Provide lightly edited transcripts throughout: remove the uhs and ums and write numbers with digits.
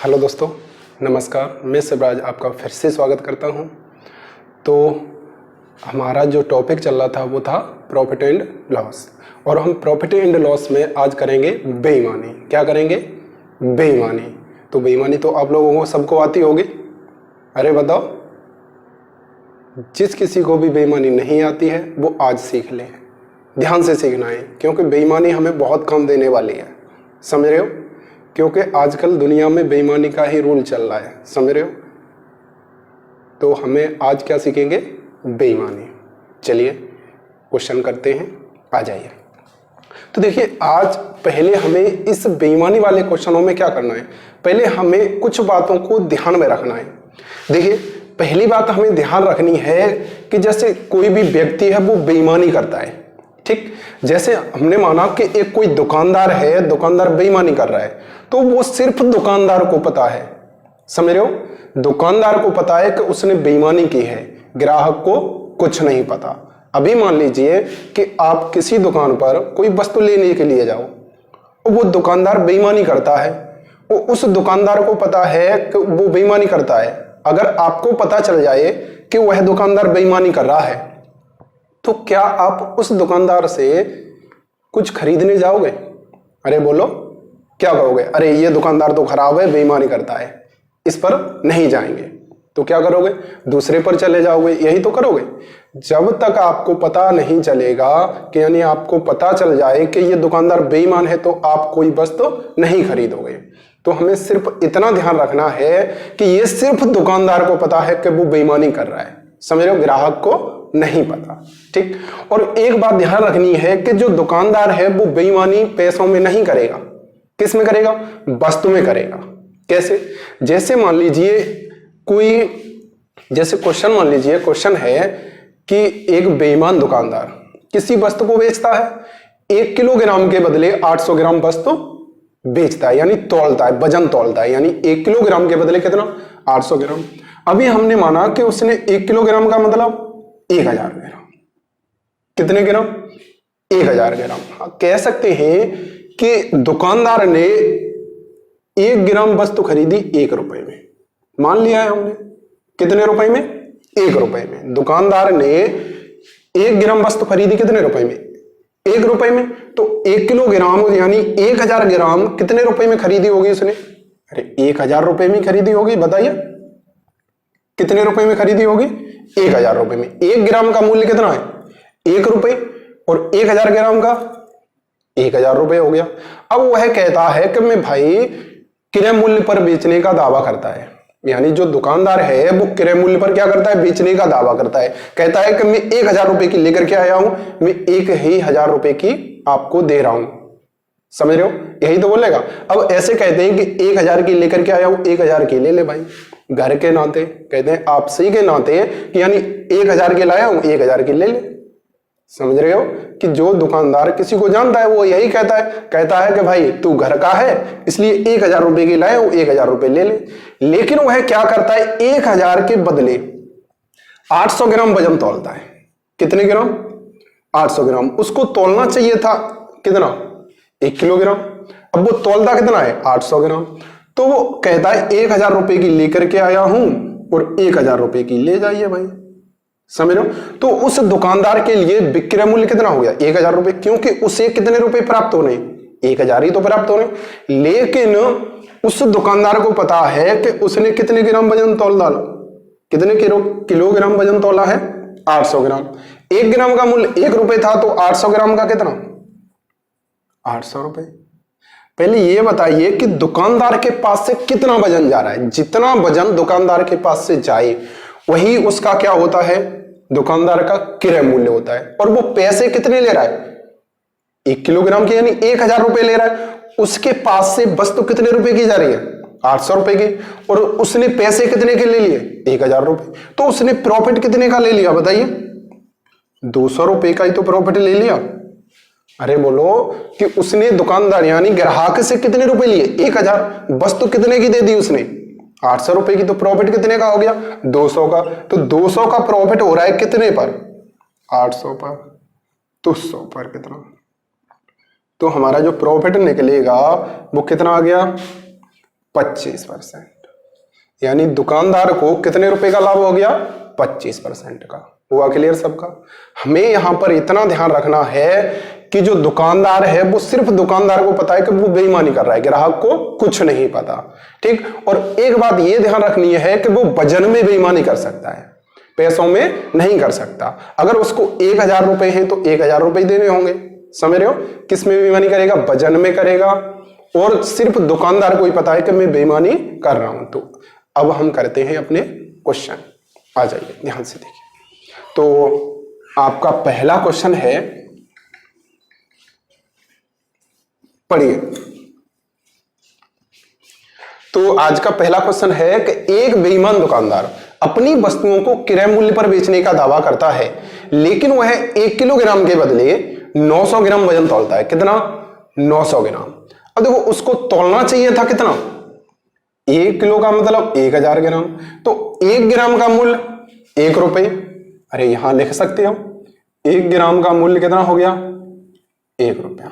Hello दोस्तों, नमस्कार। मैं शिवराज आपका फिर से स्वागत करता हूं। तो हमारा जो टॉपिक चल रहा था वो था प्रॉफिट एंड लॉस, और हम प्रॉफिट एंड लॉस में आज करेंगे बेईमानी। क्या करेंगे? बेईमानी। तो बेईमानी तो आप लोगों को सबको आती होगी। अरे बताओ, जिस किसी को भी बेईमानी नहीं आती है वो आज सीख ले। ध्यान से सीखना है, क्योंकि बेईमानी हमें बहुत काम देने वाली है। समझ रहे हो? क्योंकि आजकल दुनिया में बेईमानी का ही रूल चल रहा है। समझ रहे हो? तो हमें आज क्या सीखेंगे? बेईमानी। चलिए क्वेश्चन करते हैं, आ जाइए। तो देखिए, आज पहले हमें इस बेईमानी वाले क्वेश्चनों में क्या करना है, पहले हमें कुछ बातों को ध्यान में रखना है। देखिए, पहली बात हमें ध्यान रखनी है कि जैसे कोई भी व्यक्ति है वो बेईमानी करता है, ठीक। जैसे हमने माना कि एक कोई दुकानदार है, दुकानदार बेईमानी कर रहा है, तो वो सिर्फ दुकानदार को पता है। समझ रहे हो? दुकानदार को पता है कि उसने बेईमानी की है, ग्राहक को कुछ नहीं पता। अभी मान लीजिए कि आप किसी दुकान पर कोई वस्तु लेने के लिए जाओ, वो दुकानदार बेईमानी करता है, वो उस दुकानदार को पता है कि वो बेईमानी करता है। अगर आपको पता चल जाए कि वह दुकानदार बेईमानी कर रहा है, तो क्या आप उस दुकानदार से कुछ खरीदने जाओगे? अरे बोलो, क्या कहोगे? अरे ये दुकानदार तो खराब है, बेईमानी करता है, इस पर नहीं जाएंगे। तो क्या करोगे? दूसरे पर चले जाओगे। यही तो करोगे। जब तक आपको पता नहीं चलेगा कि, यानी आपको पता चल जाए कि ये दुकानदार बेईमान है, तो आप कोई वस्तु नहीं खरीदोगे। तो हमें सिर्फ इतना ध्यान रखना है कि ये सिर्फ दुकानदार को पता है कि वो बेईमानी कर रहा है। समझ रहे हो? ग्राहक को नहीं पता, ठीक। और एक बात ध्यान रखनी है कि जो दुकानदार है वो बेईमानी पैसों में नहीं करेगा। किस में करेगा? वस्तु में करेगा। कैसे? जैसे मान लीजिए कोई, जैसे क्वेश्चन मान लीजिए, क्वेश्चन है कि एक बेईमान दुकानदार किसी वस्तु को बेचता है, 1 किलोग्राम के बदले 800 ग्राम वस्तु बेचता है, यानी तौलता है, वजन तौलता है, यानी 1 किलोग्राम के बदले कितना? 800 ग्राम। अभी हमने माना कि उसने 1 किलोग्राम का मतलब 1000 ग्राम। कितने ग्राम? 1000 ग्राम। कह सकते हैं कि दुकानदार ने 1 ग्राम वस्तु खरीदी 1 रुपए में। मान लिया है हमने। कितने रुपए में? 1 रुपए में। दुकानदार ने 1 ग्राम वस्तु खरीदी कितने रुपए में? 1 रुपए में। तो 1 किलोग्राम यानी 1000 ग्राम कितने रुपए में खरीदी होगी उसने? अरे 1000 रुपए में खरीदी होगी। बताइए कितने रुपए में खरीदी होगी? 1000 रुपए में। 1 ग्राम का मूल्य कितना है? 1 रुपए, और 1000 ग्राम का 1000 रुपए हो गया। अब वह कहता है कि मैं भाई क्रय मूल्य पर बेचने का दावा करता है, यानी जो दुकानदार है वो क्रय मूल्य पर क्या करता है? बेचने का दावा करता है। कहता है कि मैं 1000 रुपए की लेकर के आया हूं, मैं 1000 रुपए की आपको दे रहा हूं। समझ रहे हो? यही तो बोलेगा। अब ऐसे कहते हैं कि 1000 की लेकर के आया हूं, 1000 की ले ले भाई। घर के नाते कहते हैं, आपसी के नाते, कि यानी 1000 की लाया हूं, 1000 की ले ले। समझ रहे हो कि जो दुकानदार किसी को जानता है वो यही कहता है कि भाई तू घर का है, इसलिए 1000 रुपए की लाया हूं, 1000 रुपए ले ले। लेकिन वह क्या करता है? 1000 के बदले 800 ग्राम वजन तौलता है। कितने ग्राम? 800 ग्राम। उसको तौलना चाहिए था कितना? 1 किलोग्राम। अब वो तौलता कितना है? 800 ग्राम। तो वो कहता है 1000 रुपए की लेकर के आया हूं, और 1000 रुपए की ले जाइए भाई। समझ रहे हो? तो उस दुकानदार के लिए विक्रय मूल्य कितना हो गया? 1000 रुपए, क्योंकि उसे कितने रुपए प्राप्त होने? 1000 ही तो प्राप्त होने। लेकिन उस दुकानदार को पता है कि उसने कितने ग्राम वजन तौल डाला? कितने किलोग्राम वजन तौला है? 800 ग्राम। 1 ग्राम का मूल्य 1 रुपए था, तो 800 ग्राम का कितना? 800 रुपए। पहले ये बताइए कि दुकानदार के पास से कितना वजन जा रहा है? जितना वजन दुकानदार के पास से जाए वही उसका क्या होता है? दुकानदार का क्रय मूल्य होता है। और वो पैसे कितने ले रहा है? 1 किलोग्राम के, यानी 1000 रुपए ले रहा है। उसके पास से वस्तु कितने रुपए की जा रही है? 800 रुपए की। और उसने पैसे कितने के ले लिए? 1000 रुपए। तो उसने प्रॉफिट कितने का ले लिया? बताइए। 200 रुपए का ही तो प्रॉफिट ले लिया। अरे बोलो कि उसने दुकानदार यानी ग्राहक से कितने रुपए लिए? 1000। वस्तु कितने की दे दी उसने? 800 रुपए की। तो प्रॉफिट कितने का हो गया? 200 का। तो 200 का प्रॉफिट हो रहा है कितने पर? 800 पर। तो 100 पर कितना? तो हमारा जो प्रॉफिट निकलेगा वो कितना आ गया? 25%। यानी दुकानदार को कितने रुपए का लाभ हो गया? 25% का। हुआ क्लियर सबका? हमें यहां पर इतना ध्यान रखना है कि जो दुकानदार है वो सिर्फ दुकानदार को पता है कि वो बेईमानी कर रहा है, ग्राहक को कुछ नहीं पता। ठीक। और एक बात ये ध्यान रखनी है कि वो वजन में बेईमानी कर सकता है, पैसों में नहीं कर सकता। अगर उसको 1000 रुपए हैं तो 1000 रुपए देने होंगे। समझ रहे हो? किस में बेईमानी करेगा? वजन में करेगा। और सिर्फ दुकानदार को ही पता है कि मैं बेईमानी कर रहा हूं। तो अब हम करते हैं अपने क्वेश्चन। आ जाइए, ध्यान से देखिए। तो आपका पहला क्वेश्चन है, पढ़िए। तो आज का पहला क्वेश्चन है कि एक बेईमान दुकानदार अपनी वस्तुओं को क्रय मूल्य पर बेचने का दावा करता है, लेकिन वह 1 किलोग्राम के बदले 900 ग्राम वजन तौलता है। कितना? 900 ग्राम। अब देखो, उसको तौलना चाहिए था कितना? 1 किलो का मतलब 1000 ग्राम। तो 1 ग्राम का मूल्य 1 रुपए। अरे यहां लिख सकते हो, 1 ग्राम का मूल्य कितना हो गया? 1 रुपया।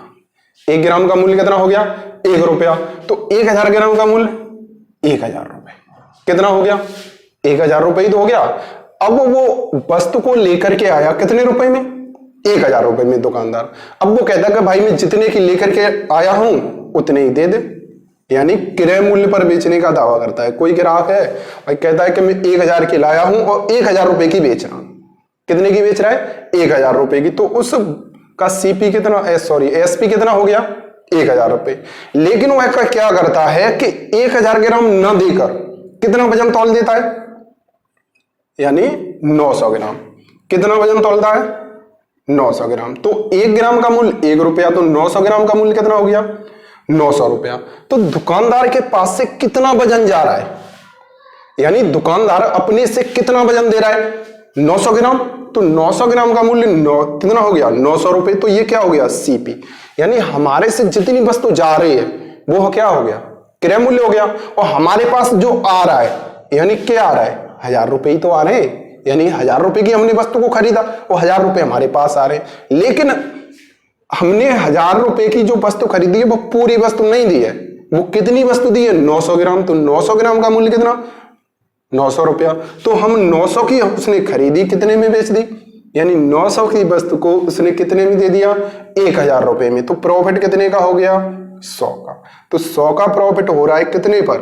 1 ग्राम का मूल्य कितना हो गया? 1 रुपया। तो 1000 ग्राम का मूल्य 1000 रुपए। कितना हो गया? 1000 रुपए ही तो हो गया। अब वो वस्तु को लेकर के आया कितने रुपए में? 1000 रुपए में दुकानदार। अब वो कहता है कि भाई मैं जितने की लेकर के आया हूं उतने ही दे दे। यानी क्रय मूल्य पर बेचने का दावा करता है। कोई ग्राहक है भाई, कहता है कि मैं 1000 की लाया हूं और 1000 रुपए की बेच रहा हूं। कितने की बेच रहा है? 1000 रुपए की। तो उस का सीपी कितना, एसपी कितना हो गया? 1000 रुपए। लेकिन वह क्या करता है कि 1000 ग्राम न देकर कितना वजन तौल देता है? यानी 900 ग्राम। कितना वजन तौलता है? 900 ग्राम। तो 1 ग्राम का मूल्य 1 रुपया, तो 900 ग्राम का मूल्य कितना हो गया? 900 रुपया। तो दुकानदार के पास से कितना वजन जा रहा है? यानी दुकानदार अपने से कितना वजन दे रहा है? 900 ग्राम। तो 900 ग्राम का मूल्य कितना हो गया? 900 रुपए। तो ये क्या हो गया? सीपी। यानी हमारे से जितनी वस्तु जा रही है वो क्या हो गया? क्रय मूल्य हो गया। और हमारे पास जो आ रहा है, यानी क्या आ रहा है? 1000 रुपए ही तो आ रहे हैं। यानी 1000 रुपए की हमने वस्तु को खरीदा और 1000 रुपए हमारे पास आ रहे हैं। लेकिन हमने 1000 रुपए की जो वस्तु खरीदी है वो पूरी वस्तु नहीं दी है। वो कितनी वस्तु दी है? 900 ग्राम। तो 900 ग्राम का मूल्य कितना? 900 रुपया। तो हम 900 की उसने खरीदी, कितने में बेच दी? यानी 900 की वस्तु को उसने कितने में दे दिया? 1000 रुपए में। तो प्रॉफिट कितने का हो गया? 100 का। तो 100 का प्रॉफिट हो रहा है कितने पर?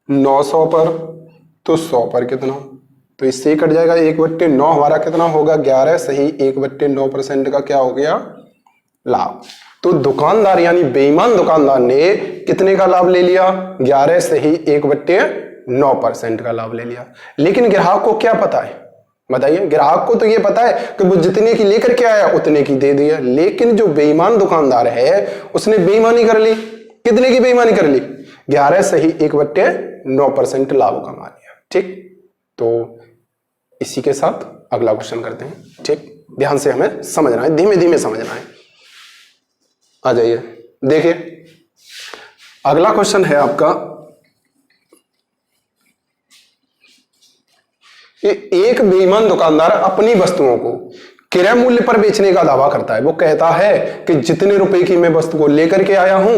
900 पर। तो 100 पर कितना? तो इससे कट जाएगा 1/9। हमारा कितना होगा? 11। सही। 1/9% का क्या हो गया? लाभ। तो दुकानदार यानी बेईमान दुकानदार ने कितने का लाभ ले लिया? 11। सही। 1/9% का लाभ ले लिया। लेकिन ग्राहक को क्या पता है? बताइए। ग्राहक को तो ये पता है कि वो जितने की लेकर के आया उतने की दे दिया। लेकिन जो बेईमान दुकानदार है उसने बेईमानी कर ली। कितने की बेईमानी कर ली? 11। सही। 1/9% लाभ कमा लिया। ठीक। तो इसी के साथ अगला क्वेश्चन करते हैं। ठीक। ध्यान से हमें समझना है, धीमे धीमे समझना है। आ जाइए, देखिए अगला क्वेश्चन है आपका, एक बेईमान दुकानदार अपनी वस्तुओं को क्रय मूल्य पर बेचने का दावा करता है। वो कहता है कि जितने रुपए की मैं वस्तु को लेकर के आया हूं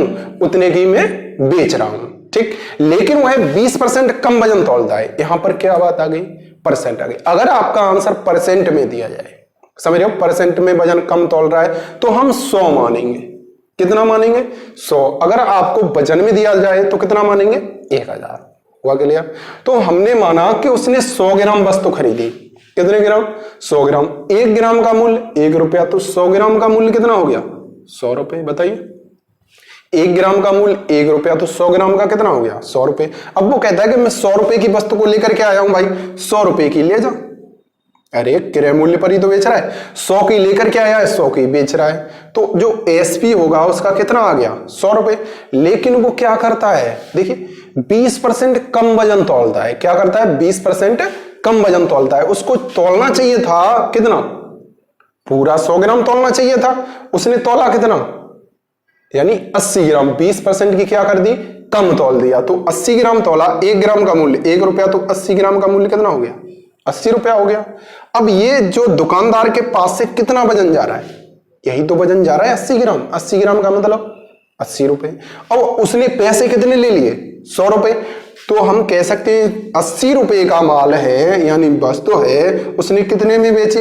उतने की मैं बेच रहा हूं। ठीक। लेकिन वह 20% कम वजन तौलता है। यहां पर क्या बात आ गई? परसेंट आ गई। अगर आपका आंसर परसेंट में दिया जाए, समझ रहे हो, परसेंट में वजन कम तौल रहा है तो हम 100 मानेंगे। कितना मानेंगे? 100। अगर आपको वजन में दिया जाए तो कितना मानेंगे? 1000। हुआ क्लियर? तो हमने माना कि उसने 100 ग्राम वस्तु खरीदी। कितने ग्राम? 100 ग्राम। 1 ग्राम का मूल्य 1 रुपया। तो 100 ग्राम का मूल्य कितना हो गया? 100 रुपए। बताइए। 1 ग्राम का मूल्य 1 रुपया। तो 100 ग्राम का कितना हो गया? 100 रुपए। अब वो कहता है कि मैं 100 रुपए की वस्तु को लेकर के आया हूं भाई, 100 रुपए की ले जा। अरे क्रय मूल्य पर ही तो बेच रहा है। 100 की लेकर के आया है, 100 की बेच रहा है। तो जो एसपी होगा उसका कितना आ गया? 100 रुपए। लेकिन वो क्या करता है? देखिए 20% कम वजन तौलता है। क्या करता है? 20% कम वजन तौलता है। उसको तौलना चाहिए था कितना? पूरा 100 ग्राम तौलना चाहिए था। उसने तौला कितना? यानी 80 ग्राम। 20% की क्या कर दी? कम तौल दिया। तो 80 ग्राम तौला। 1 ग्राम का मूल्य 1 रुपया। तो 80 ग्राम का मूल्य कितना हो गया? 80 रुपया हो गया। अब ये जो दुकानदार के पास से कितना वजन जा रहा है? यही तो वजन जा रहा है 80 ग्राम। 80 ग्राम का मतलब 80 रुपए। अब उसने पैसे कितने ले लिए? 100 रुपए। तो हम कह सकते हैं 80 रुपए का माल है यानी वस्तु है, उसने कितने में बेची?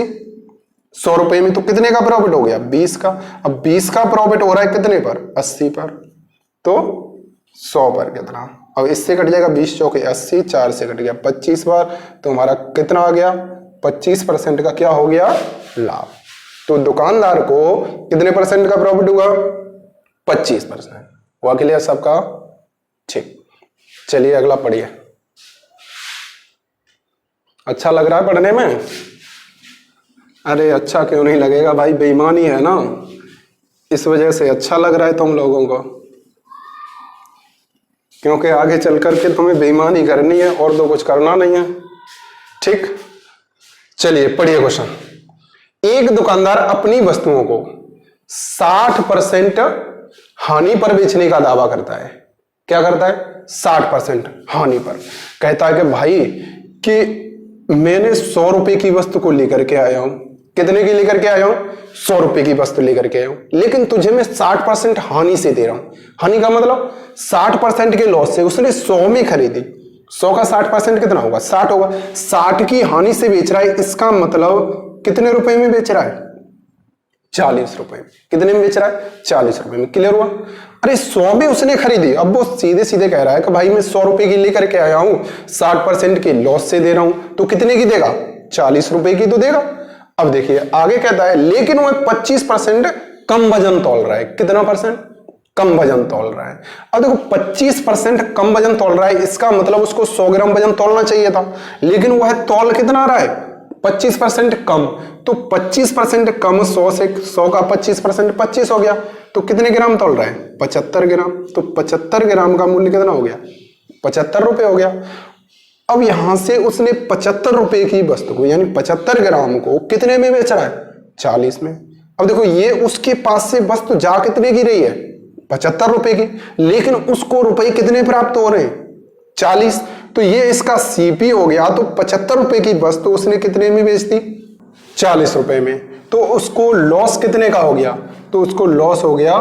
100 रुपए में। तो कितने का प्रॉफिट हो गया? 20 का। अब 20 का प्रॉफिट हो रहा है कितने पर? 80 पर। तो 100 पर कितना? अब इससे कट जाएगा 20 चौके 80, 4 से कट गया 25 बार। तो हमारा कितना आ गया? 25% का क्या हो गया? लाभ। तो दुकानदार को कितने परसेंट का प्रॉफिट हुआ? 25%। हुआ क्लियर सबका? ठीक, चलिए अगला पढ़िए। अच्छा लग रहा है पढ़ने में? अरे अच्छा क्यों नहीं लगेगा भाई, बेईमानी है ना, इस वजह से अच्छा लग रहा है तुम लोगों को, क्योंकि आगे चल करके तुम्हें बेईमानी करनी है और तो कुछ करना नहीं है। ठीक, चलिए पढ़िए क्वेश्चन। एक दुकानदार अपनी वस्तुओं को 60% हानि पर बेचने का दावा करता है। क्या करता है? 60% हानि पर। कहता है कि भाई कि मैंने 100 रुपए की वस्तु को लेकर के आया हूं। कितने की लेकर के आया हूं? 100 रुपए की वस्तु लेकर के आया हूं, लेकिन तुझे मैं 60% हानि से दे रहा हूं। हानि का मतलब 60% के लॉस से। उसने 100 में खरीदी, 100 का 60% कितना होगा? 60 होगा। 60 की हानि से बेच रहा है, इसका मतलब कितने रुपए में बेच रहा है? 40 रुपए में। कितने में बेच रहा है? 40 रुपए में। क्लियर हुआ? अरे 100 में उसने खरीदी, अब वो सीधे सीधे कह रहा है कि भाई मैं 100 रुपए की लेकर के आया हूं, 60% के लॉस से दे रहा हूं, तो कितने की देगा? 40 रुपए की तो देगा। अब देखिए आगे कहता है लेकिन वह 25% कम वजन तौल रहा है। कितना परसेंट? कम वजन तौल रहा है। अब देखो 25% कम वजन तौल रहा है, इसका मतलब उसको 100 ग्राम वजन तौलना चाहिए था, लेकिन वह तौल कितना रहा है? 25% कम। तो 25% कम, 100 से 100 का 25% 25 हो गया। तो कितने ग्राम तौल रहा है? 75 ग्राम। तो 75 ग्राम का मूल्य कितना हो गया? 75 रुपए हो गया। अब यहां से उसने 75 रुपए की वस्तु को यानी 75 ग्राम को कितने में बेच रहा है? 40 में। अब देखो ये उसके पास से वस्तु जा कितने की रही है? 75 रुपए की, लेकिन उसको रुपए कितने प्राप्त हो रहे हैं? 40। तो ये इसका सीपी हो गया। तो 75 रुपए की वस्तु उसने कितने में बेच दी? 40 रुपए में। तो उसको लॉस कितने का हो गया? तो उसको लॉस हो गया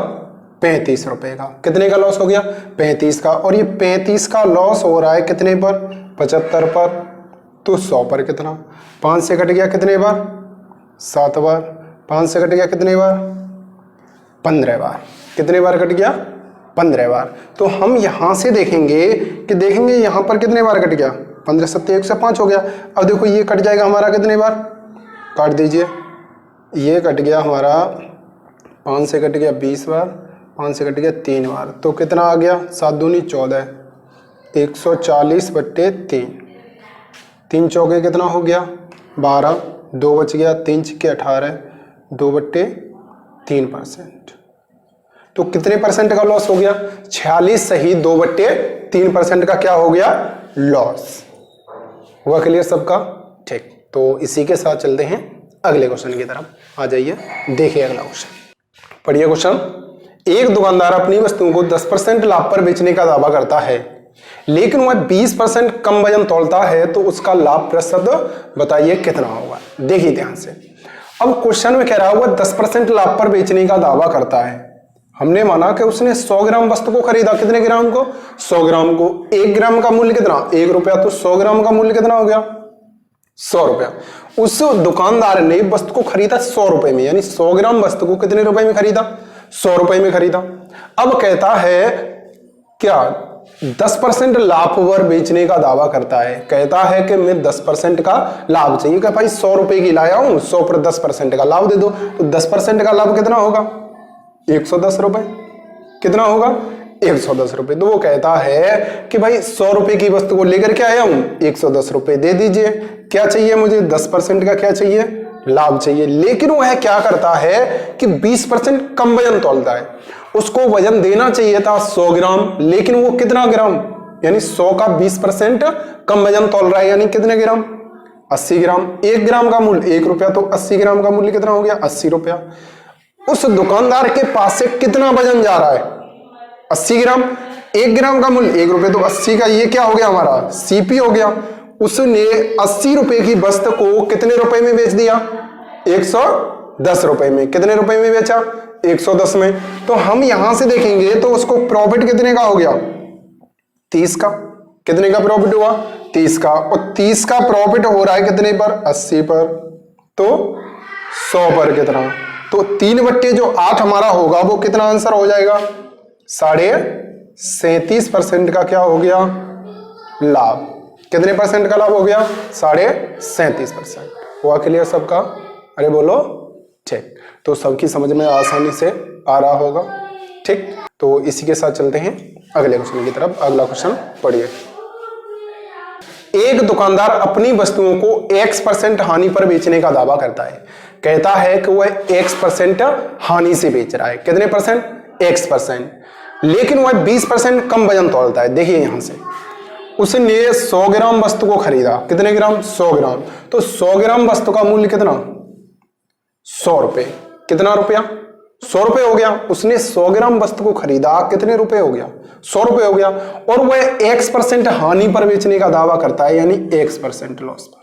35 रुपए का। कितने का लॉस हो गया? 35 का। और ये 35 का लॉस हो रहा है कितने पर? 75 पर। तो 100 पर कितना? 5 से कट गया कितने बार? 7 बार। 5 से कट गया कितने बार? 15 बार। कितने बार कट गया? 15 बार। तो हम यहां से देखेंगे कि यहां पर कितने बार कट गया? 15 सत्ते 105 हो गया। अब देखो ये कट जाएगा हमारा कितने बार? काट दीजिए। ये कट गया हमारा 5 से कट गया 20 बार, 5 से कट गया 3 बार। तो कितना आ गया? 7 दूनी 14, 140/3। 3 चौके कितना हो गया? 12, 2 बच गया, 3 छक्के 18, 2/3%। तो कितने परसेंट का लॉस हो गया? 46 सही 2/3% का क्या हो गया? लॉस। हुआ क्लियर सबका? ठीक, तो इसी के साथ चलते हैं अगले क्वेश्चन की तरफ। आ जाइए, देखिए अगला क्वेश्चन। पढ़िए क्वेश्चन। एक दुकानदार अपनी वस्तुओं को 10% लाभ पर बेचने का दावा करता है, लेकिन वह 20% कम वजन तौलता है, तो उसका लाभ प्रतिशत बताइए कितना होगा? देखिए ध्यान से। अब क्वेश्चन में कह रहा हुआ 10% लाभ पर बेचने का दावा करता है। हमने माना कि उसने 100 ग्राम वस्तु को खरीदा। कितने ग्राम को? 100 ग्राम को। 1 ग्राम का मूल्य कितना? 1 रुपया। तो 100 ग्राम का मूल्य कितना हो गया? 100 रुपया। उस दुकानदार ने वस्तु को खरीदा 100 रुपए में, यानी 100 ग्राम वस्तु को कितने रुपए में खरीदा? 100 रुपए में खरीदा। अब कहता है क्या 10% लाभ पर बेचने का दावा करता है। कहता है कि मैं 10% का लाभ चाहिए। क्या भाई 100 रुपए की लाया हूं, 100 पर 10% का लाभ दे दो। तो 10% का लाभ कितना होगा? 110 रुपए। कितना होगा? 110 रुपए। तो वो कहता है कि भाई 100 रुपए की वस्तु को लेकर के आया हूं, 110 रुपए दे दीजिए। क्या चाहिए मुझे? 10% का क्या चाहिए? लाभ चाहिए। लेकिन वह क्या करता है कि 20% कम वजन तौलता है। उसको वजन देना चाहिए था 100 ग्राम, लेकिन वो कितना ग्राम? यानी 100 का 20% कम वजन तौल रहा है, यानी कितने ग्राम? 80 ग्राम। 1 ग्राम का मूल्य 1 रुपया। तो 80 ग्राम का मूल्य कितना हो गया? 80 रुपया। उस दुकानदार के पास से कितना वजन जा रहा है? 80 ग्राम। 1 ग्राम का मूल्य 1 रुपये। तो 80 का ये क्या हो गया हमारा? सीपी हो गया। उसने 80 रुपए की वस्तु को कितने रुपए में बेच दिया? 110 रुपए में। कितने रुपए में बेचा? 110 में। तो हम यहां से देखेंगे तो उसको प्रॉफिट कितने का हो गया? 30 का। कितने का प्रॉफिट हुआ? 30 का। और 30 का प्रॉफिट हो रहा है कितने पर? 80 पर। तो 100 पर कितना? तो 3/8 जो 8 हमारा होगा वो कितना आंसर हो जाएगा? 37.5% का क्या हो गया? लाभ। कितने परसेंट का लाभ हो गया? 37.5%। हुआ क्लियर सबका? अरे बोलो। ठीक, तो सबकी समझ में आसानी से आ रहा होगा। ठीक, तो इसी के साथ चलते हैं अगले क्वेश्चन की तरफ। अगला क्वेश्चन पढ़िए। एक दुकानदार अपनी वस्तुओं को X% हानि पर बेचने का दावा करता है। कहता है कि वह X% हानि से बेच रहा है। कितने परसेंट? X%। लेकिन वह 20% कम वजन तोलता है। देखिए यहां से उसने 100 ग्राम वस्तु को खरीदा। कितने ग्राम? 100 ग्राम। तो 100 ग्राम वस्तु का मूल्य कितना? 100 रुपए। कितना रुपया? 100 रुपए हो गया। उसने 100 ग्राम वस्तु को खरीदा, कितने रुपए हो गया? 100 रुपए हो गया। और वह X% हानि पर बेचने का दावा करता है, यानी X% लॉस पर।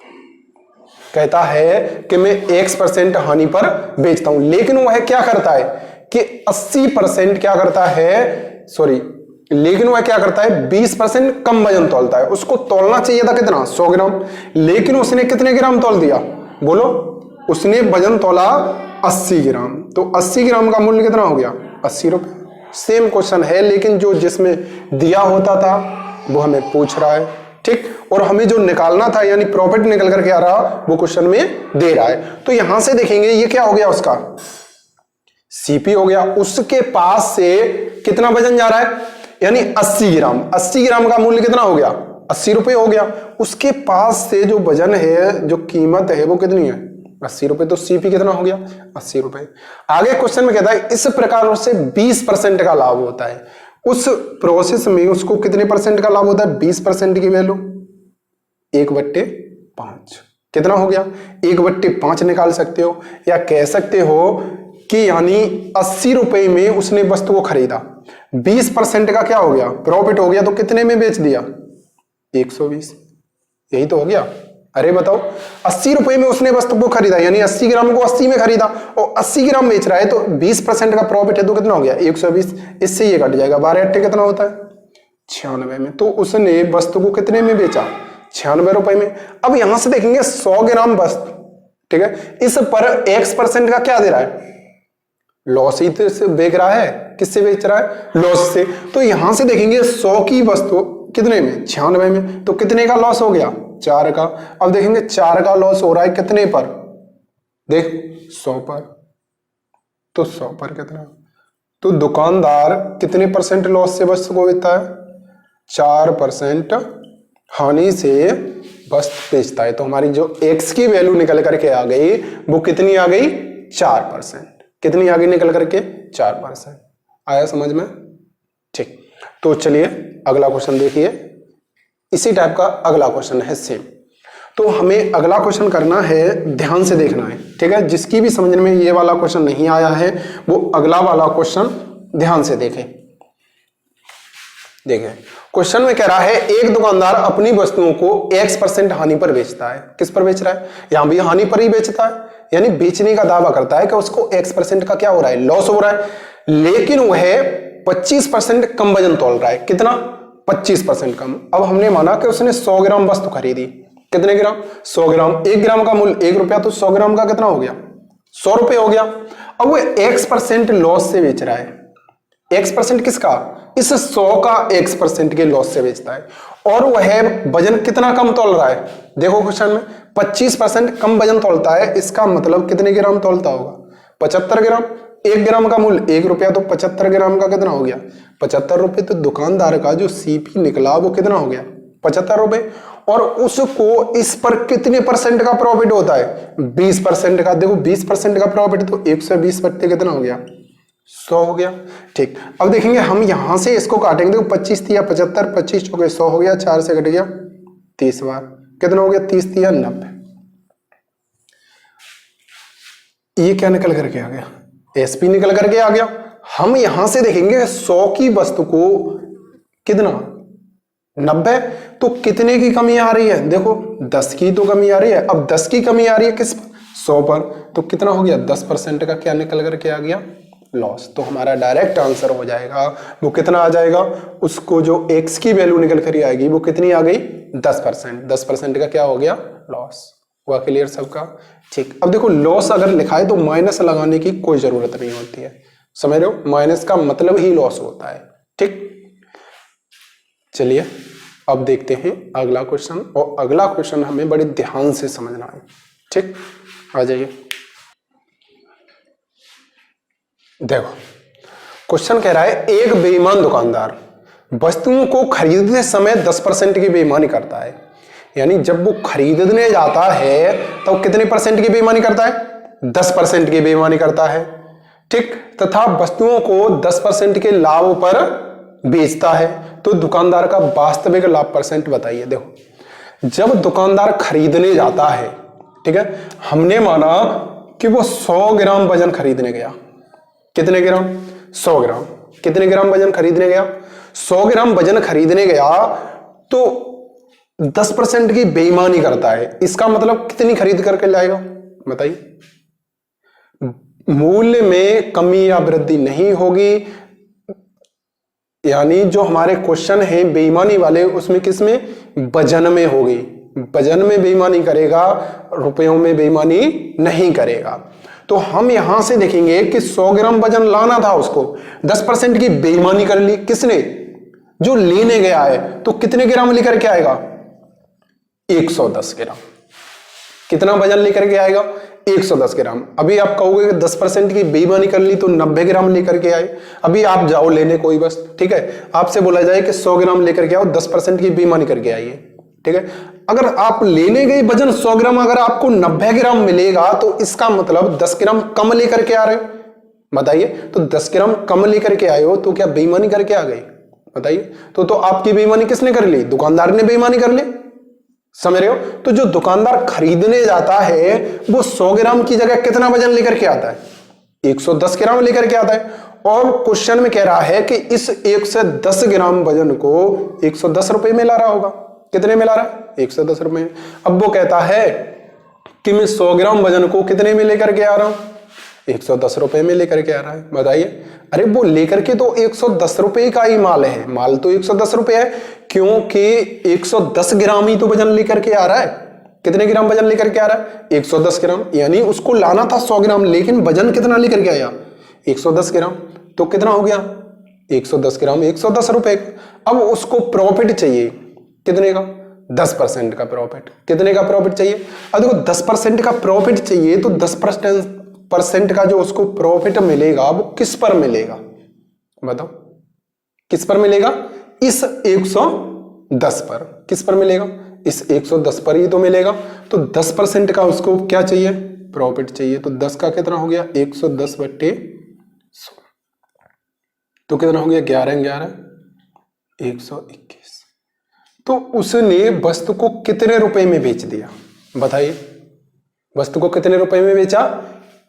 कहता है कि मैं X% हानि पर बेचता हूं, लेकिन वह क्या करता है कि 80% क्या करता है, सॉरी, लेकिन वह क्या करता है 20% कम वजन तोलता है। उसको तोलना चाहिए था कितना? 100 ग्राम, लेकिन उसने कितने ग्राम तोल दिया? बोलो। उसने वजन तोला 80 ग्राम। तो 80 ग्राम का मूल्य कितना हो गया? 80 रुपए। सेम क्वेश्चन है, लेकिन जो जिसमें दिया होता था वो हमें पूछ रहा है। ठीक, और हमें जो निकालना था यानी प्रॉफिट निकल करके आ रहा वो क्वेश्चन में दे रहा है। तो यहां से देखेंगे ये क्या हो गया, उसका सीपी हो गया। उसके पास से कितना वजन जा रहा है, यानी 80 ग्राम। 80 ग्राम का मूल्य कितना हो गया? 80 रुपए हो गया। उसके पास से जो वजन है, जो कीमत है वो कितनी है? 80 रुपए। तो सीपी कितना हो गया? 80 रुपए। आगे क्वेश्चन में कहता है इस प्रकार उससे 20% का लाभ होता है। उस प्रोसेस में उसको कितने परसेंट का लाभ होता है? 20% की वैल्यू 1/5। कितना हो गया? 1/5 निकाल सकते हो, या कह सकते हो कि यानी 80 रुपए में उसने वस्तु को खरीदा, 20% का क्या हो गया? प्रॉफिट हो गया। तो कितने में बेच दिया? 120। यही तो हो गया। अरे बताओ, 80 रुपए में उसने वस्तु को खरीदा, यानी 80 ग्राम को 80 में खरीदा और 80 ग्राम बेच रहा है, तो 20% का प्रॉफिट है। तो कितना हो गया? 120। इससे ये कट जाएगा। 12/8 कितना होता है? 96 में। तो उसने वस्तु को कितने में बेचा? 96 रुपए में। अब यहां से देखेंगे 100 ग्राम वस्तु, ठीक है, इस पर X% का क्या दे रहा है? लॉस ही तो से बेच रहा है। किससे बेच रहा है? लॉस से। तो यहां से देखेंगे 100 की वस्तु कितने में? 96 में। तो कितने का लॉस हो गया? 4 का। अब देखेंगे 4 का लॉस हो रहा है कितने पर? देख 100 पर। तो 100 पर कितना? तो दुकानदार कितने परसेंट लॉस से वस्तु को बेचता है? 4% हानि से वस्तु बेचता है। तो हमारी जो X की वैल्यू निकल करके आ गई वो कितनी आ गई? 4%। कितनी आगे निकल करके? 4%। आया समझ में? ठीक, तो चलिए अगला क्वेश्चन देखिए। इसी टाइप का अगला क्वेश्चन है सेम। तो हमें अगला क्वेश्चन करना है, ध्यान से देखना है, ठीक है। जिसकी भी समझ में ये वाला क्वेश्चन नहीं आया है वो अगला वाला क्वेश्चन ध्यान से देखें। देखिए क्वेश्चन में कह रहा है एक दुकानदार अपनी वस्तुओं को X% हानि पर बेचता है। किस पर बेच रहा है? यहां भी हानि पर ही बेचता है, यानी बेचने का दावा करता है कि उसको X% का क्या हो रहा है? लॉस हो रहा है। लेकिन वह 25% कम वजन तोल रहा है। कितना? 25% कम। अब हमने माना कि उसने 100 ग्राम वस्तु खरीदी। कितने ग्राम? 100 ग्राम। 1 ग्राम का मूल्य 1 रुपया, तो 100 ग्राम का कितना हो गया? 100 रुपए हो गया। अब वो X% लॉस से बेच रहा है। X% किसका? इस 100 का X% के लॉस से बेचता है। और वह वजन कितना कम तोल रहा है? देखो क्वेश्चन में 25% कम वजन तोलता है। इसका मतलब कितने ग्राम तोलता होगा? 75 ग्राम। 1 ग्राम का मूल्य 1 रुपया, तो 75 ग्राम का कितना हो गया? 75 रुपए। तो दुकानदार का जो सीपी निकला वो कितना हो गया? 75 रुपए। और उसको इस पर कितने परसेंट का प्रॉफिट होता है? 20% का। देखो 20% का प्रॉफिट, तो 120 बट्टे कितना हो गया? 100 हो गया। ठीक, अब देखेंगे हम यहां से इसको काटेंगे। देखो 25 तिया 75, 25 हो गए 100 हो गया, 4 से कट गया 30 बार। कितना हो गया? 30 तिया 90। ये क्या निकल करके आ गया? एसपी निकल करके आ गया। हम यहां से देखेंगे 100 की वस्तु को कितना? 90। तो कितने की कमी आ रही है? देखो 10 की तो कमी आ रही है। अब 10 की कमी आ रही है किस पर? 100 पर। तो कितना हो गया? 10% का क्या निकल करके आ गया? लॉस। तो हमारा डायरेक्ट आंसर हो जाएगा वो कितना आ जाएगा, उसको जो x की वैल्यू निकल कर आएगी वो कितनी आ गई 10%। 10% का क्या हो गया लॉस। हुआ क्लियर सबका? ठीक। अब देखो लॉस अगर लिखा है तो माइनस लगाने की कोई जरूरत नहीं होती है, समझ रहे हो? माइनस का मतलब ही लॉस होता है। ठीक, चलिए अब देखते हैं अगला क्वेश्चन, और अगला क्वेश्चन हमें बड़े ध्यान से समझना है। ठीक, आ जाइए। देखो क्वेश्चन कह रहा है एक बेईमान दुकानदार वस्तुओं को खरीदते समय 10% की बेईमानी करता है। यानी जब वो खरीदने जाता है तो कितने परसेंट की बेईमानी करता है? 10% की बेईमानी करता है। ठीक, तथा वस्तुओं को 10% के लाभ पर बेचता है। तो दुकानदार का वास्तविक लाभ परसेंट बताइए। देखो जब दुकानदार खरीदने जाता है, ठीक है, हमने माना कि वो 100 ग्राम वजन खरीदने गया। कितने ग्राम? 100 ग्राम। कितने ग्राम वजन खरीदने गया? 100 ग्राम वजन खरीदने गया तो 10% की बेईमानी करता है। इसका मतलब कितनी खरीद करके लाएगा बताइए? मूल्य में कमी या वृद्धि नहीं होगी। यानी जो हमारे क्वेश्चन है बेईमानी वाले, उसमें किसमें? वजन में होगी। वजन में बेईमानी करेगा, रुपयों में बेईमानी नहीं करेगा। तो हम यहां से देखेंगे कि 100 ग्राम वजन लाना था उसको, 10% की बेईमानी कर ली किसने? जो लेने गया है। तो कितने ग्राम लेकर के आएगा? 110 ग्राम। कितना वजन लेकर के आएगा? 110 ग्राम। अभी आप कहोगे कि 10% की बेईमानी कर ली तो 90 ग्राम लेकर के आए। अभी आप जाओ लेने कोई बस, ठीक है, आपसे बोला जाए कि 100 ग्राम लेकर के आओ, 10% की बेईमानी करके आइए। ठीक है, अगर आप लेने गए वजन 100 ग्राम, अगर आपको 90 ग्राम मिलेगा तो इसका मतलब 10 ग्राम कम लेकर के आ रहे हो। बताइए, तो 10 ग्राम कम लेकर के आए हो तो क्या बेईमानी करके आ गई? बताइए, तो आपकी बेईमानी किसने कर ली? दुकानदार ने बेईमानी कर ली। समझ रहे हो? तो जो दुकानदार खरीदने जाता है वो 100 ग्राम की जगह कितना वजन लेकर के आता है? 110 ग्राम लेकर के आता है। और क्वेश्चन में कह रहा है कि इस 110 ग्राम वजन को 110 रुपए में ला रहा होगा। कितने में ला रहा है? 110 रुपए में। अब वो कहता है कि मैं 100 ग्राम वजन को कितने में लेकर के आ रहा हूं? 110 रुपए में लेकर के आ रहा है। बताइए, अरे वो लेकर के तो 110 रुपए का ही माल है, माल तो 110 रुपए है, क्योंकि 110 ग्राम ही तो वजन लेकर के आ रहा है। कितने ग्राम वजन लेकर के आ रहा है? 110 ग्राम। यानी उसको लाना था 100 ग्राम, लेकिन वजन कितना लेकर के आया? 110 ग्राम। तो कितना हो गया? 110 ग्राम 110 रुपए का। अब उसको प्रॉफिट चाहिए कितने का? 10% का प्रॉफिट। कितने का प्रॉफिट चाहिए? अब देखो 10% का प्रॉफिट चाहिए तो 10% का जो उसको प्रॉफिट मिलेगा वो किस पर मिलेगा? बताओ, किस पर मिलेगा? इस 110 पर। किस पर मिलेगा? इस 110 पर ही तो मिलेगा। तो 10% का उसको क्या चाहिए? प्रॉफिट चाहिए। तो 10 का कितना हो गया? 110 बट्टे 100, तो कितना हो गया? 11 121। तो उसने वस्तु को कितने रुपए में बेच दिया? बताइए, वस्तु को कितने रुपए में बेचा?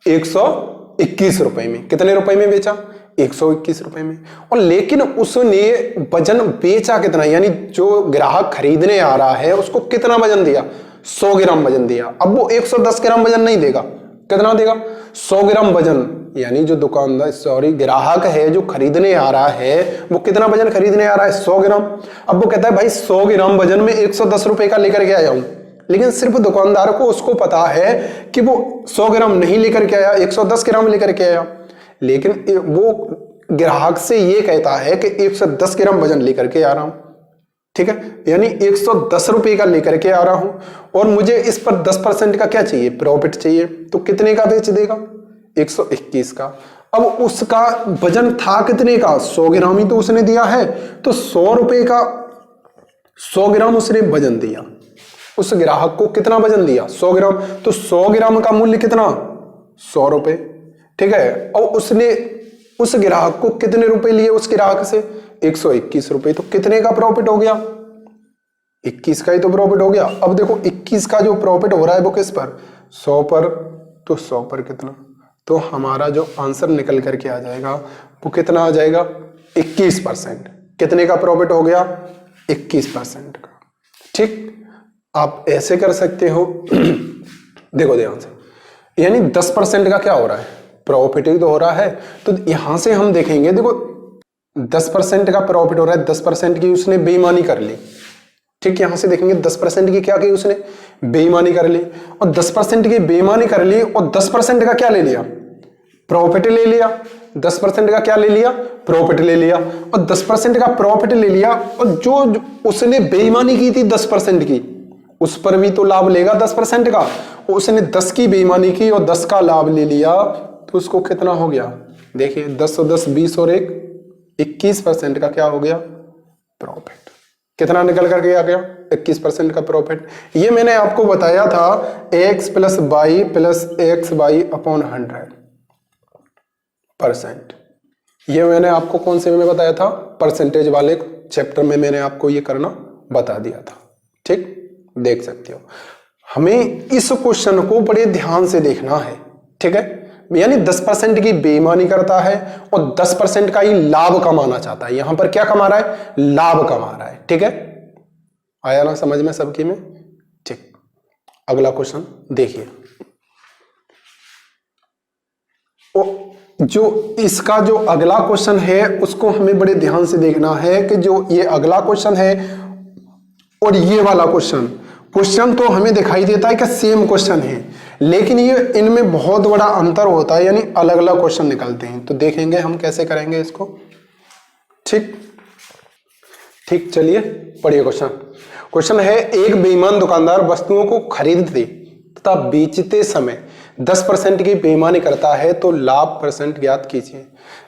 121 रुपए में। कितने रुपए में बेचा? 121 रुपए में। और लेकिन उसने वजन बेचा कितना? यानी जो ग्राहक खरीदने आ रहा है उसको कितना वजन दिया? 100 ग्राम वजन दिया। अब वो 110 ग्राम वजन नहीं देगा, कितना देगा? 100 ग्राम वजन। यानी जो दुकानदार, सॉरी, ग्राहक है जो खरीदने आ रहा है वो कितना वजन खरीदने आ रहा है? 100 ग्राम। अब वो कहता है भाई 100 ग्राम वजन में 110 रुपए का लेकर के आया हूं, लेकिन सिर्फ दुकानदार को उसको पता है कि वो 100 ग्राम नहीं लेकर के आया, 110 ग्राम लेकर के आया। लेकिन वो ग्राहक से ये कहता है कि 110 ग्राम वजन लेकर के आ रहा हूं। ठीक है, यानी 110 रुपए का लेकर के आ रहा हूं और मुझे इस पर 10% का क्या चाहिए? प्रॉफिट चाहिए। तो कितने का बेच देगा? 121 का। अब उसका वजन था कितने का? 100 ग्राम ही तो उसने दिया है। तो 100 रुपए का 100 ग्राम उसने वजन दिया। उस ग्राहक को कितना वजन दिया? 100 ग्राम। तो 100 ग्राम का मूल्य कितना? 100 रुपए। ठीक है, और उसने उस ग्राहक को कितने रुपए लिए? उस ग्राहक से 121 रुपए। तो कितने का प्रॉफिट हो गया? 21 का ही तो प्रॉफिट हो गया। अब देखो 21 का जो प्रॉफिट हो रहा है वो किस पर? 100 पर। तो 100 पर कितना? तो हमारा जो आंसर निकल करके आ जाएगा वो कितना आ जाएगा? 21%। कितने का प्रॉफिट हो गया? 21% का। ठीक, आप ऐसे कर सकते हो। देखो ध्यान से, यानी 10% का क्या हो रहा है? प्रॉफिट ही तो हो रहा है। तो यहां से हम देखेंगे, देखो 10% का प्रॉफिट हो रहा है, 10% की उसने बेईमानी कर ली। ठीक, यहां से देखेंगे 10% की क्या की उसने बेईमानी कर ली, और 10% की बेईमानी कर ली और 10% का क्या ले लिया, प्रॉफिट ले लिया। 10% का क्या ले लिया, प्रॉफिट ले लिया, और 10% का प्रॉफिट ले लिया, और जो उसने बेईमानी की थी 10% की, उस पर भी तो लाभ लेगा 10% का। उसने 10 की बेईमानी की और 10 का लाभ ले लिया, तो उसको कितना हो गया, देखिए 10 और 10 20 और 1 21% का क्या हो गया, प्रॉफिट। कितना निकल करके आ गया, 21% का प्रॉफिट। ये मैंने आपको बताया था x + y + xy अपॉन 100%। ये मैंने आपको कौन से में बताया था, परसेंटेज वाले चैप्टर में मैंने आपको ये करना बता दिया था। ठीक, देख सकते हो। हमें इस क्वेश्चन को बड़े ध्यान से देखना है। ठीक है, यानी 10% की बेईमानी करता है और 10% का ही लाभ कमाना चाहता है। यहां पर क्या कमा रहा है, लाभ कमा रहा है। ठीक है, आया ना समझ में सबकी में। ठीक, अगला क्वेश्चन देखिए। जो इसका जो अगला क्वेश्चन है उसको हमें बड़े ध्यान से देखना है कि जो ये अगला क्वेश्चन है और ये वाला क्वेश्चन तो हमें दिखाई देता है कि सेम क्वेश्चन है, लेकिन ये इनमें बहुत बड़ा अंतर होता है, यानी अलग अलग क्वेश्चन निकलते हैं। तो देखेंगे हम कैसे करेंगे इसको। ठीक ठीक, चलिए पढ़िए क्वेश्चन है, एक बेईमान दुकानदार वस्तुओं को खरीदते तथा बेचते समय 10% की बेईमानी करता है, तो लाभ % ज्ञात कीजिए।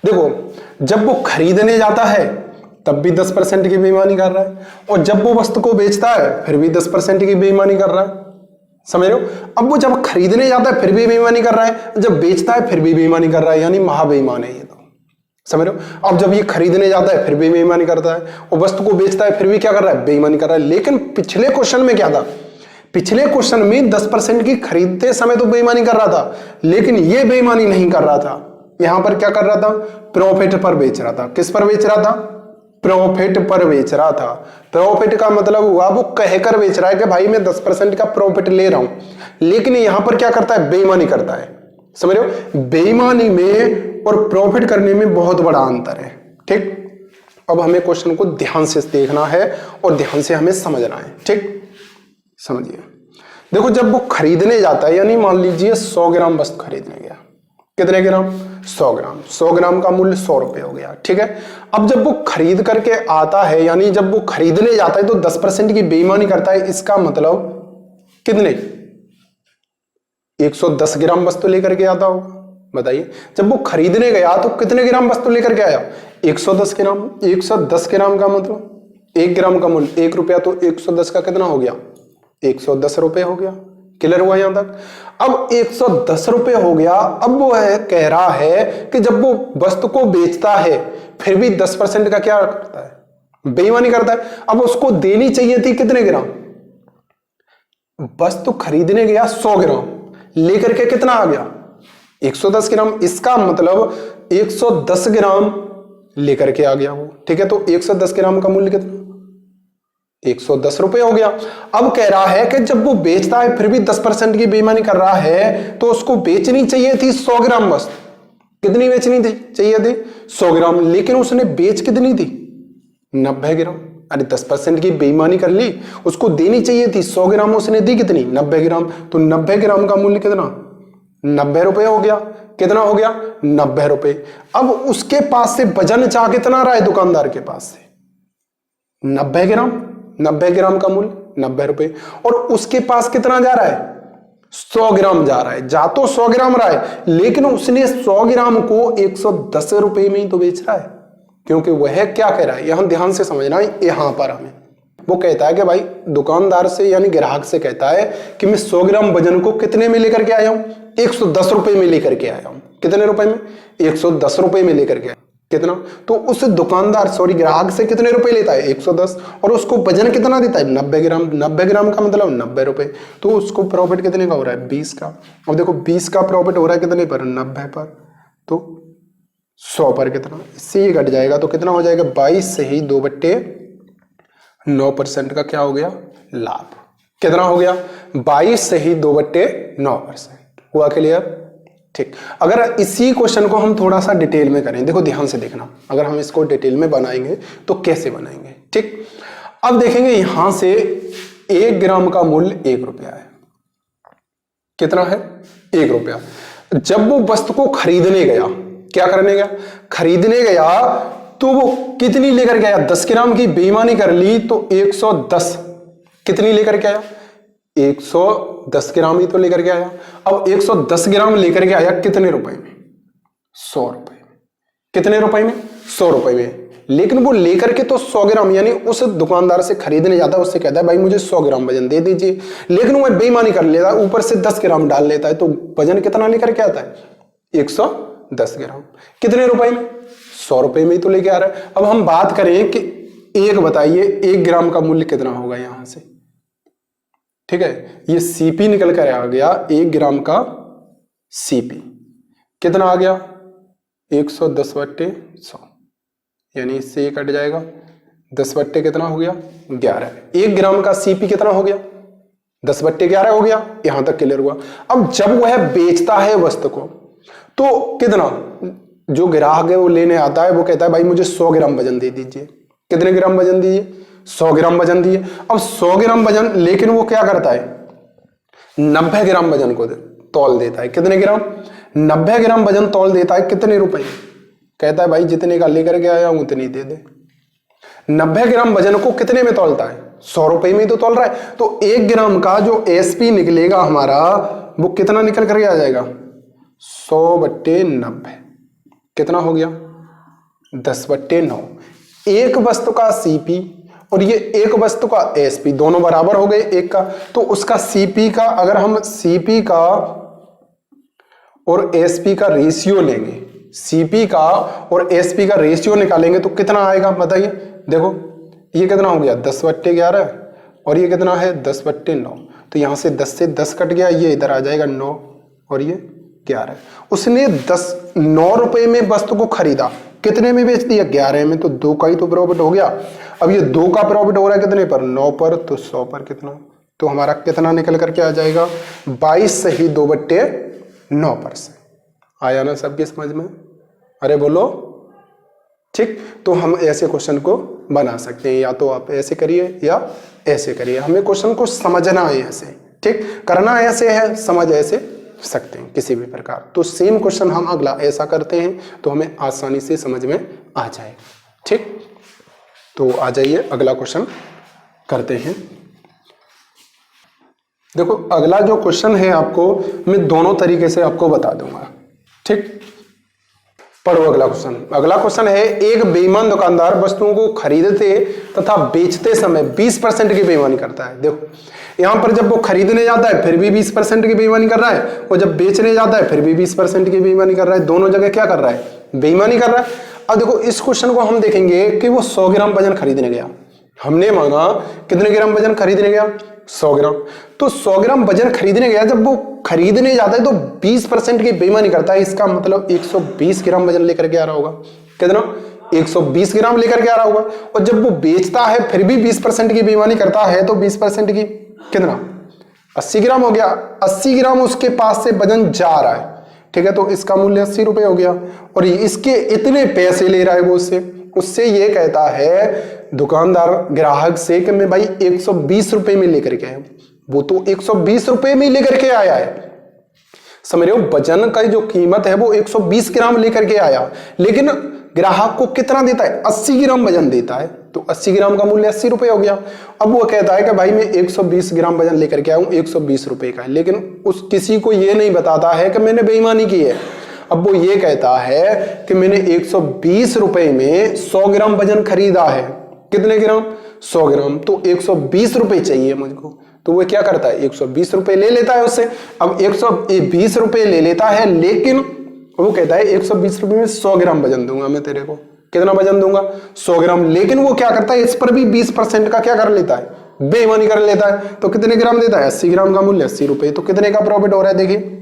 देखो, जब वो खरीदने जाता है तब भी 10% की बेईमानी कर रहा है, और जब वो वस्तु को बेचता है फिर भी 10% की बेईमानी कर रहा है। समझ रहे हो? अब वो जब खरीदने जाता है फिर भी बेईमानी कर रहा है, जब बेचता है फिर भी बेईमानी कर रहा है, यानी महाबेईमान है ये तो। समझ रहे हो? अब जब ये खरीदने जाता है फिर भी बेईमानी करता है, और वस्तु को बेचता है फिर भी क्या कर रहा है, बेईमानी कर रहा है। लेकिन पिछले क्वेश्चन में क्या था, पिछले क्वेश्चन में 10% की खरीदते समय तो बेईमानी कर रहा था, लेकिन ये बेईमानी नहीं कर रहा था। यहां पर क्या कर रहा था, प्रॉफिट पर बेच रहा था। किस पर बेच रहा था, प्रॉफिट पर बेच रहा था। प्रॉफिट का मतलब हुआ वो कहकर बेच रहा है कि भाई मैं 10% का प्रॉफिट ले रहा हूं, लेकिन यहां पर क्या करता है, बेईमानी करता है। समझ रहे हो? बेईमानी में और प्रॉफिट करने में बहुत बड़ा अंतर है। ठीक, अब हमें क्वेश्चन को ध्यान से देखना है और ध्यान से हमें समझना है। ठीक, समझिए। देखो, जब वो खरीदने जाता है, यानी मान लीजिए 100 ग्राम वस्तु खरीदने गया, कितने ग्राम, 100 ग्राम। 100 ग्राम का मूल्य 100 रुपए हो गया। ठीक है, अब जब वो खरीद करके आता है, यानी जब वो खरीदने जाता है तो 10% की बेईमानी करता है। इसका मतलब कितने, 110 ग्राम वस्तु लेकर के आता हो। बताइए, जब वो खरीदने गया तो कितने ग्राम वस्तु लेकर के आया, 110 ग्राम। 110 ग्राम का मतलब 1 ग्राम का मूल्य 1 रुपया, तो 110 का कितना हो गया, 110 रुपए हो गया। क्लियर हुआ यहां तक? अब 110 रुपए हो गया। अब वो कह रहा है कि जब वो वस्तु को बेचता है फिर भी 10% का क्या करता है, बेईमानी करता है। अब उसको देनी चाहिए थी कितने ग्राम, वस्तु खरीदने गया 100 ग्राम, लेकर के कितना आ गया, 110 ग्राम। इसका मतलब 110 ग्राम लेकर के आ गया वो। ठीक है, तो 110 ग्राम का मूल्य कितना, 110 रुपए हो गया। अब कह रहा है कि जब वो बेचता है फिर भी 10% की बेईमानी कर रहा है, तो उसको बेचनी चाहिए थी 100 ग्राम वस्तु। कितनी बेचनी थी, चाहिए थी 100 ग्राम, लेकिन उसने बेच कितनी थी, 90 ग्राम। अरे 10% की बेईमानी कर ली, उसको देनी चाहिए थी 100 ग्राम, उसने दी कितनी, 90 ग्राम। तो 90 ग्राम का मूल्य कितना, 90 रुपए हो गया। कितना हो गया, 90 रुपए। अब उसके पास से वजन चाह कितना रहा है, दुकानदार के पास से 90 ग्राम। 90 ग्राम का मूल्य 90 रुपए, और उसके पास कितना जा रहा है, 100 ग्राम जा रहा है। जा तो 100 ग्राम रहा है, लेकिन उसने 100 ग्राम को 110 रुपए में ही तो बेच रहा है, क्योंकि वह क्या कह रहा है, यहां ध्यान से समझना है। यहां पर हमें वो कहता है कि भाई दुकानदार से यानी ग्राहक से कहता है कि मैं 100 ग्राम वजन को कितने में लेकर के आया हूं, 110 रुपए में लेकर के आया हूं। कितने रुपए में, 110 रुपए में लेकर के आया। कितना, तो उस दुकानदार ग्राहक से कितने रुपए लेता है, 110, और उसको वजन कितना देता है, 90 ग्राम। 90 ग्राम का मतलब 90 रुपए। तो उसको प्रॉफिट कितने का हो रहा है, 20 का। अब देखो 20 का प्रॉफिट हो रहा है कितने पर, 90 पर, तो 100 पर कितना, इससे ये घट जाएगा तो कितना हो जाएगा, 22 से ही 2/9% का क्या हो गया, लाभ। कितना हो गया, 22 से ही 2/9%। हुआ क्लियर? ठीक, अगर इसी क्वेश्चन को हम थोड़ा सा डिटेल में करें, देखो ध्यान से देखना, अगर हम इसको डिटेल में बनाएंगे तो कैसे बनाएंगे। ठीक, अब देखेंगे यहां से 1 ग्राम का मूल्य 1 रुपया है। कितना है? 1 रुपया। जब वो वस्तु को खरीदने गया, क्या करने गया? खरीदने गया, तो वो कितनी लेकर के आया? 10 ग्राम की बेईमानी कर ली तो 110 कितनी लेकर के आया? 110 ग्राम ही तो लेकर के आया। अब 110 ग्राम लेकर के आया कितने रुपए में? 100 रुपए में। कितने रुपए में? 100 रुपए में। लेकिन वो लेकर के तो 100 ग्राम, यानी उस दुकानदार से खरीदने जाता है, उससे कहता है भाई मुझे 100 ग्राम वजन दे दीजिए, लेकिन वो बेईमानी कर लेता है, ऊपर से 10 ग्राम डाल लेता है, तो वजन कितना लेकर के आता है? 110 ग्राम। कितने रुपए में? 100 रुपए में ही तो लेके आ रहा है। अब हम बात करें कि एक बताइए 1 ग्राम का मूल्य कितना होगा यहां से। ठीक है, ये सीपी निकल कर आ गया, 1 ग्राम का सीपी कितना आ गया? 110/100, यानी इससे ये कट जाएगा, 10 बट्टे कितना हो गया? 11। 1 ग्राम का सीपी कितना हो गया? 10/11 हो गया। यहां तक क्लियर हुआ। अब जब वह बेचता है वस्तु को, तो कितना, जो ग्राहक है वो लेने आता है, वो कहता है भाई मुझे 100 ग्राम वजन दे दीजिए। कितने ग्राम वजन दीजिए? 100 ग्राम वजन दिए। अब 100 ग्राम वजन, लेकिन वो क्या करता है? 90 ग्राम वजन को तौल देता है। कितने ग्राम? 90 ग्राम वजन तौल देता है। कितने रुपए? कहता है भाई जितने का लेकर के आया हूं उतनी दे दे। 90 ग्राम वजन को कितने में तौलता है? 100 रुपए में ही तो तौल रहा है। तो 1 ग्राम का जो एसपी निकलेगा हमारा, वो कितना निकल करके आ जाएगा? 100/90 कितना हो गया? 10/9। एक वस्तु का सीपी और ये एक वस्तु का एसपी दोनों बराबर हो गए एक का, तो उसका सीपी का, अगर हम सीपी का और एसपी का रेशियो लेंगे, सीपी का और एसपी का रेशियो निकालेंगे तो कितना आएगा बताइए। देखो ये कितना हो गया? 10/11 और ये कितना है? 10/9। तो यहां से 10 से 10 कट गया, ये इधर आ जाएगा 9 और ये 11। उसने 9 रुपए में वस्तु को खरीदा, कितने में बेच दिया? 11 में। तो 2 का ही तो प्रॉफिट हो गया। अब ये 2 का प्रॉफिट हो रहा है कितने पर? 9 पर। तो 100 पर कितना? तो हमारा कितना निकल करके आ जाएगा? 22 सही 2/9 पर से। आया ना सबके समझ में? अरे बोलो। ठीक, तो हम ऐसे क्वेश्चन को बना सकते हैं, या तो आप ऐसे करिए या ऐसे करिए, हमें क्वेश्चन को समझना है ऐसे। ठीक, करना ऐसे है, समझ ऐसे सकते हैं किसी भी प्रकार। तो सेम क्वेश्चन हम अगला ऐसा करते हैं तो हमें आसानी से समझ में आ जाएगा। ठीक, तो आ जाइए अगला क्वेश्चन करते हैं। देखो अगला जो क्वेश्चन है आपको मैं दोनों तरीके से आपको बता दूंगा। ठीक, पढ़ो अगला क्वेश्चन। अगला क्वेश्चन है, एक बेईमान दुकानदार वस्तुओं को खरीदते तथा बेचते समय 20% की बेईमानी करता है। देखो यहां पर जब वो खरीदने जाता है फिर भी 20% की बेईमानी कर रहा है, और जब बेचने जाता है फिर भी 20% की बेईमानी कर रहा है। दोनों जगह क्या कर रहा है? बेईमानी कर रहा है। अब देखो इस क्वेश्चन को हम देखेंगे कि वो 100 ग्राम वजन खरीदने गया, हमने मांगा कितने ग्राम वजन खरीदने गया? 100 ग्राम। तो 100 ग्राम वजन खरीदने गया, जब वो खरीदने जाता है तो 20% की बेईमानी करता है। इसका मतलब 120 ग्राम वजन लेकर के आ रहा होगा। कितना? 120 ग्राम लेकर के आ रहा होगा। और जब वो बेचता है फिर भी 20% की बेईमानी करता है, तो 20% की कितना? 80 ग्राम हो गया। 80 ग्राम उसके पास से वजन जा रहा है। ठीक है, तो इसका मूल्य 80 रुपए हो गया, और इसके इतने पैसे ले रहा है वो उससे ये कहता है दुकानदार ग्राहक से कि मैं भाई 120 रुपए में लेकर के आया। वो तो 120 रुपए में लेकर के आया है, समझ रहे हो? वजन का जो कीमत है वो 120 ग्राम लेकर के आया, लेकिन ग्राहक को कितना देता है? 80 ग्राम वजन देता है। तो 80 ग्राम का मूल्य 80 रुपए हो गया। अब वो कहता है कि भाई मैं 120 ग्राम वजन लेकर के आया हूं, 120 रुपए का है, लेकिन उस किसी को ये नहीं बताता है कि मैंने बेईमानी की है। अब वो ये कहता है कि मैंने 120 रुपए में 100 ग्राम वजन खरीदा है। कितने ग्राम? 100 ग्राम। तो 120 रुपए चाहिए मुझको। तो वो क्या करता है? 120 रुपए ले लेता है उससे। अब 120 रुपए ले लेता है, लेकिन वो कहता है 120 रुपए में 100 ग्राम वजन दूंगा मैं तेरे को। कितना वजन दूंगा? 100 ग्राम। लेकिन वो क्या करता है? इस पर भी 20% का क्या कर लेता है? बेईमानी कर लेता है। तो कितने ग्राम देता है? 80 ग्राम का मूल्य 80 रुपए। तो कितने का प्रॉफिट हो रहा है? देखिए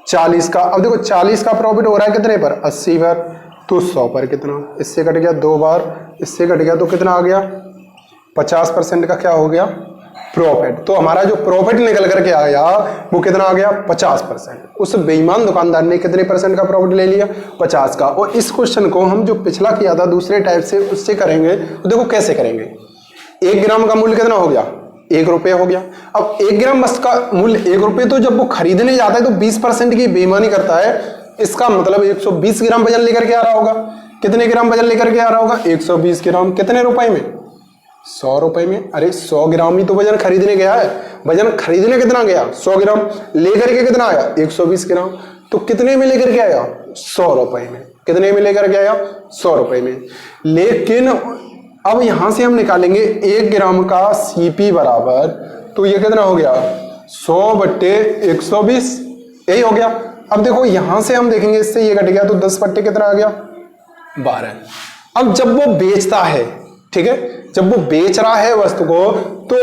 40 का। अब देखो 40 का प्रॉफिट हो रहा है कितने पर? 80 पर। तो 100 पर कितना? इससे कट गया 2 बार, इससे कट गया तो कितना आ गया? 50% का क्या हो गया? प्रॉफिट। तो हमारा जो प्रॉफिट निकल करके आया वो कितना आ गया 50%। उस बेईमान दुकानदार ने कितने परसेंट का प्रॉफिट ले लिया 50 का। और इस क्वेश्चन को हम जो पिछला किया था दूसरे टाइप से उससे करेंगे तो देखो कैसे करेंगे। 1 ग्राम का मूल्य कितना हो गया 1 रुपये हो गया। अब 1 ग्राम वस्तु का मूल्य 1 रुपये, तो जब वो खरीदने जाता है तो 20% की बेईमानी करता है। इसका मतलब 120 ग्राम वजन लेकर के आ रहा होगा। कितने ग्राम वजन लेकर के आ रहा होगा 120 ग्राम। कितने रुपए में 100 रुपए में। अरे 100 ग्राम ही तो वजन खरीदने गया है। वजन खरीदने कितना गया 100 ग्राम, लेकर के कितना आया 120 ग्राम। तो कितने में लेकर के आया 100 रुपए में। कितने में लेकर के आया 100 रुपए में। लेकिन अब यहां से हम निकालेंगे 1 ग्राम का सीपी बराबर, तो ये कितना हो गया 100/120, यही हो गया। अब देखो यहां से हम देखेंगे इससे ये कट गया तो 10 कितना आ गया 12। अब जब वो बेचता है, ठीक है, जब वो बेच रहा है वस्तु को तो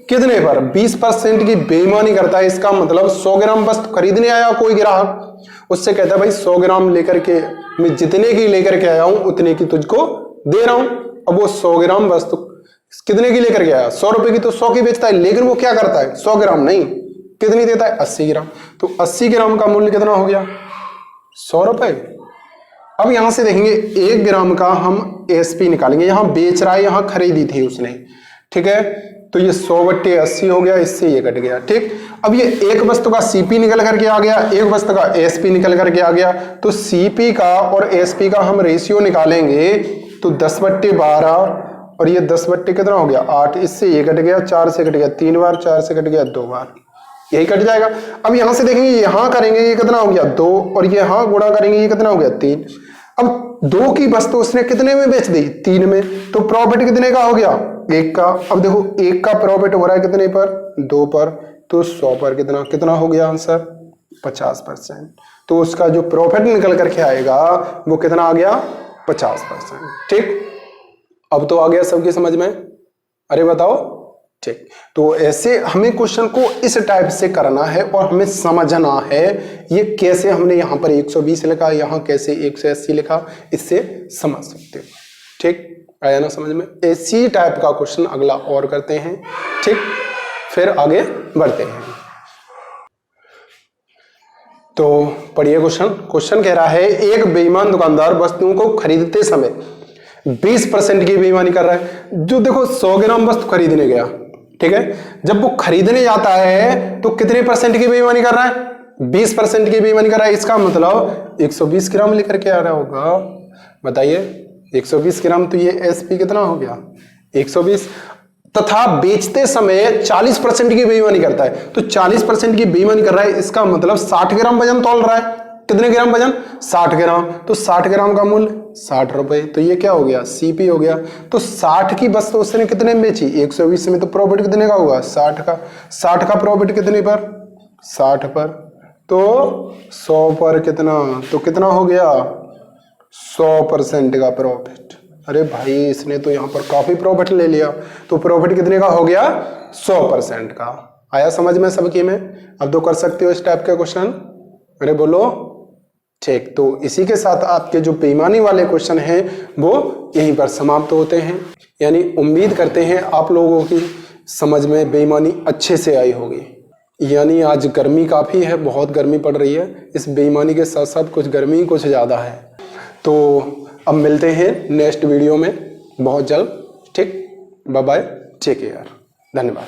कितने पर 20% की बेईमानी करता है। इसका मतलब 100 ग्राम वस्तु खरीदने आया कोई ग्राहक, उससे कहता है भाई 100 ग्राम लेकर के मैं जितने की लेकर के आया हूं उतने की तुझको दे रहा हूं। अब वो 100 ग्राम वस्तु कितने की लेकर के आया 100 रुपए की, तो 100 की बेचता है। लेकिन वो क्या करता है 100 ग्राम नहीं, कितनी देता है 80 ग्राम। तो 80 ग्राम का मूल्य कितना हो गया 100 रुपए। अब यहां से देखेंगे 1 ग्राम का हम एसपी निकालेंगे। यहां बेच रहा है, यहां खरीदी थी उसने, ठीक है, तो ये 100/80 हो गया, इससे ये कट गया, ठीक। अब ये एक वस्तु का सीपी निकल करके आ गया, एक वस्तु का एसपी निकल करके आ गया। तो सीपी का और एसपी का हम रेशियो निकालेंगे तो 10/12 और ये 10/ कितना हो गया 8, इससे ये कट गया, 4 से कट गया 3 बार, 4 से कट गया 2 बार, यही कट जाएगा। अब यहां से देखेंगे यहां करेंगे ये कितना हो गया 2 और ये यहां गुणा करेंगे ये कितना हो गया 3। अब 2 की वस्तु उसने कितने में बेच दी 3 में, तो प्रॉफिट कितने का हो गया 1 का। अब देखो 1 का प्रॉफिट हो रहा है कितने पर 2 पर, तो 100 पर कितना कितना हो गया आंसर 50%। तो उसका जो प्रॉफिट निकल करके आएगा वो कितना आ गया 50%, ठीक। अब तो आ गया सबकी समझ में, अरे बताओ, ठीक। तो ऐसे हमें क्वेश्चन को इस टाइप से करना है और हमें समझना है ये कैसे हमने यहाँ पर 120 लिखा, यहाँ कैसे 180 लिखा, इससे समझ सकते हो, ठीक। आया ना समझ में। इसी टाइप का क्वेश्चन अगला और करते हैं, ठीक, फिर आगे बढ़ते हैं। तो पढ़िए क्वेश्चन कह रहा है एक बेईमान दुकानदार वस्तुओं को खरीदते समय 20% की बेईमानी कर रहा है। जो देखो 100 ग्राम वस्तु खरीदने गया, ठीक है, जब वो खरीदने जाता है तो कितने % की बेईमानी कर रहा है 20% की बेईमानी कर रहा है। इसका मतलब 120 ग्राम लेकर के आ रहा होगा, बताइए 120 ग्राम, तो ये एसपी कितना हो गया 120, तथा बेचते समय 40% की बेईमानी करता है। तो 40% की बेईमानी कर रहा है, इसका मतलब 60 ग्राम वजन तौल रहा है। कितने ग्राम वजन 60 ग्राम, तो 60 ग्राम का मूल्य 60 रुपए, तो ये क्या हो गया सीपी हो गया। तो 60 की वस्तु उसने कितने में बेची 120 में, तो प्रॉफिट कितने का होगा 60 का। 60 का प्रॉफिट कितने पर 60 पर, तो 100 पर कितना, तो कितना हो गया 100% का प्रॉफिट। अरे भाई इसने तो यहाँ पर काफी प्रॉफिट ले लिया, तो प्रॉफिट कितने का हो गया 100% का। आया समझ में सबकी में। अब तो कर सकते हो इस टाइप के क्वेश्चन, अरे बोलो, ठीक। तो इसी के साथ आपके जो बेईमानी वाले क्वेश्चन हैं वो यहीं पर समाप्त होते हैं। यानी उम्मीद करते हैं आप लोगों की समझ में बेईमानी अच्छे से आई होगी। यानी आज गर्मी काफ़ी है, बहुत गर्मी पड़ रही है, इस बेईमानी के साथ साथ कुछ गर्मी कुछ ज़्यादा है। तो अब मिलते हैं नेक्स्ट वीडियो में बहुत जल्द, ठीक। बाय बाय, टेक केयर, धन्यवाद।